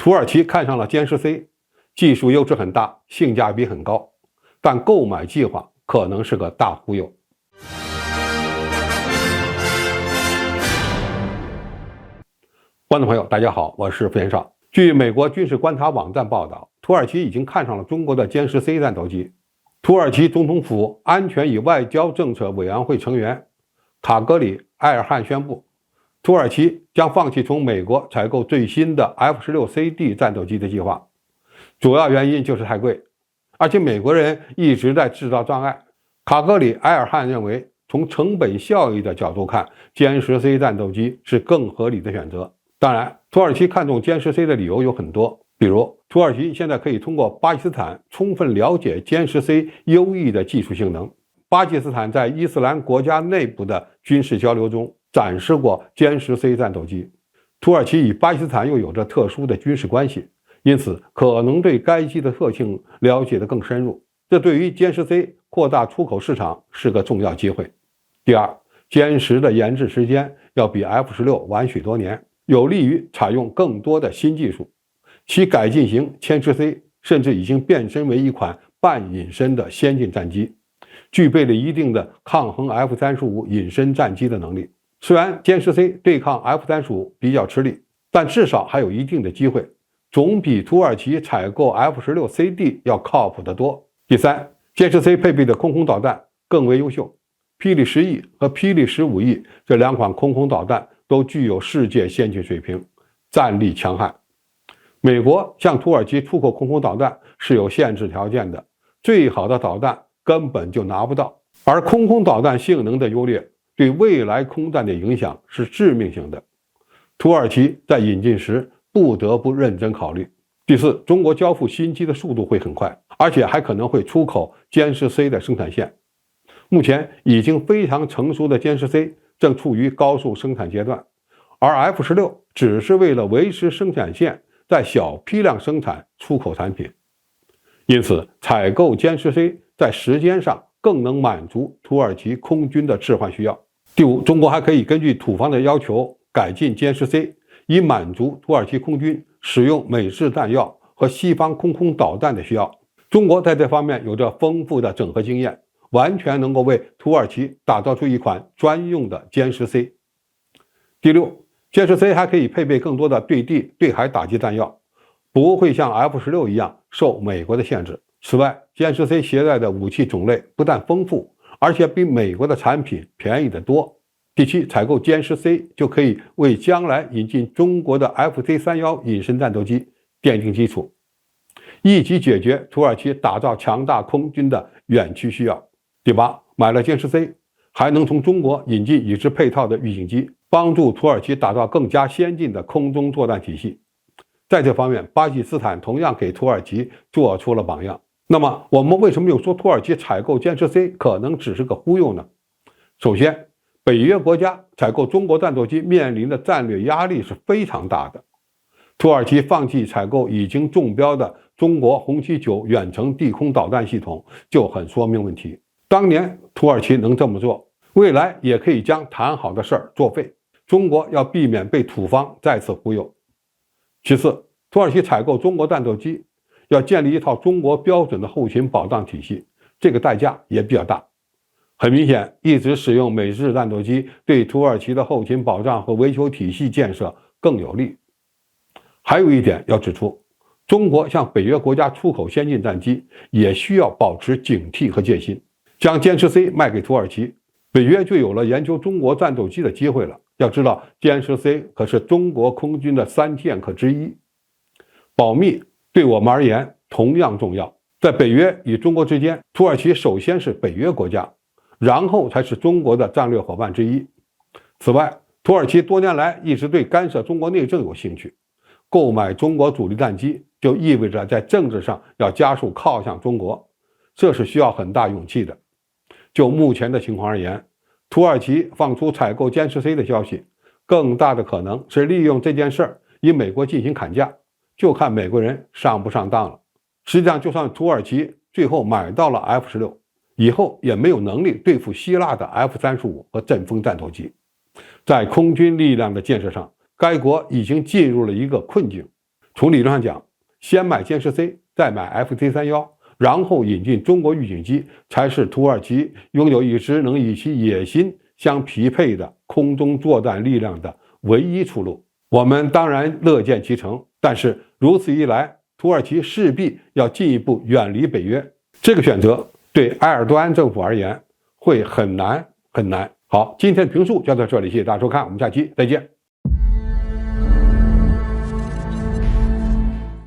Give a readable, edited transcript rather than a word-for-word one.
土耳其看上了歼十 C， 技术优势很大，性价比很高，但购买计划可能是个大忽悠。观众朋友，大家好，我是付延少。据美国军事观察网站报道，土耳其已经看上了中国的歼十 C 战斗机。土耳其总统府安全与外交政策委员会成员卡格里埃尔汗宣布，土耳其将放弃从美国采购最新的 F-16CD 战斗机的计划，主要原因就是太贵，而且美国人一直在制造障碍。卡格里埃尔汗认为，从成本效益的角度看，歼十 C 战斗机是更合理的选择。当然，土耳其看中歼十 C 的理由有很多，比如土耳其现在可以通过巴基斯坦充分了解歼十 C 优异的技术性能。巴基斯坦在伊斯兰国家内部的军事交流中展示过歼十 C 战斗机，土耳其与巴基斯坦又有着特殊的军事关系，因此可能对该机的特性了解得更深入，这对于歼十 C 扩大出口市场是个重要机会。第二，歼十的研制时间要比 F-16晚许多年，有利于采用更多的新技术。其改进型歼十 C 甚至已经变身为一款半隐身的先进战机，具备了一定的抗衡 F-35隐身战机的能力。虽然歼十 C 对抗 F-35比较吃力，但至少还有一定的机会，总比土耳其采购 F-16CD 要靠谱得多。第三，歼十 C 配备的空空导弹更为优秀，霹雳10E和霹雳15E这两款空空导弹都具有世界先进水平，战力强悍。美国向土耳其出口空空导弹是有限制条件的，最好的导弹根本就拿不到，而空空导弹性能的优劣对未来空战的影响是致命性的，土耳其在引进时不得不认真考虑。第四，中国交付新机的速度会很快，而且还可能会出口歼十 C 的生产线。目前已经非常成熟的歼十 C 正处于高速生产阶段，而 F-16只是为了维持生产线，在小批量生产出口产品，因此采购歼十 C 在时间上更能满足土耳其空军的置换需要。第五，中国还可以根据土方的要求改进歼十 C， 以满足土耳其空军使用美制弹药和西方空空导弹的需要。中国在这方面有着丰富的整合经验，完全能够为土耳其打造出一款专用的歼十 C。第六，歼十 C 还可以配备更多的对地、对海打击弹药，不会像 F-16一样受美国的限制。此外，歼十 C 携带的武器种类不但丰富，而且比美国的产品便宜得多。第七，采购歼十 C 就可以为将来引进中国的 FC-31隐身战斗机奠定基础，一举解决土耳其打造强大空军的远期需要。第八，买了歼十 C， 还能从中国引进与之配套的预警机，帮助土耳其打造更加先进的空中作战体系。在这方面，巴基斯坦同样给土耳其做出了榜样。那么，我们为什么又说土耳其采购歼十 C 可能只是个忽悠呢？首先，北约国家采购中国战斗机面临的战略压力是非常大的。土耳其放弃采购已经中标的中国红旗9远程地空导弹系统，就很说明问题。当年土耳其能这么做，未来也可以将谈好的事儿作废。中国要避免被土方再次忽悠。其次，土耳其采购中国战斗机要建立一套中国标准的后勤保障体系，这个代价也比较大。很明显，一直使用美制战斗机对土耳其的后勤保障和维修体系建设更有利。还有一点要指出，中国向北约国家出口先进战机也需要保持警惕和戒心。将歼十 C 卖给土耳其，北约就有了研究中国战斗机的机会了。要知道，歼十 C 可是中国空军的3剑客之一，保密对我们而言同样重要。在北约与中国之间，土耳其首先是北约国家，然后才是中国的战略伙伴之一。此外，土耳其多年来一直对干涉中国内政有兴趣，购买中国主力战机就意味着在政治上要加速靠向中国，这是需要很大勇气的。就目前的情况而言，土耳其放出采购歼十 C 的消息，更大的可能是利用这件事儿与美国进行砍价，就看美国人上不上当了。实际上，就算土耳其最后买到了 F-16， 以后也没有能力对付希腊的 F-35和阵风战斗机。在空军力量的建设上，该国已经进入了一个困境。从理论上讲，先买歼十 C， 再买 FC-31，然后引进中国预警机，才是土耳其拥有一支能与其野心相匹配的空中作战力量的唯一出路。我们当然乐见其成，但是如此一来，土耳其势必要进一步远离北约，这个选择对埃尔多安政府而言会很难很难。好，今天的评述就到这里，谢谢大家收看，我们下期再见。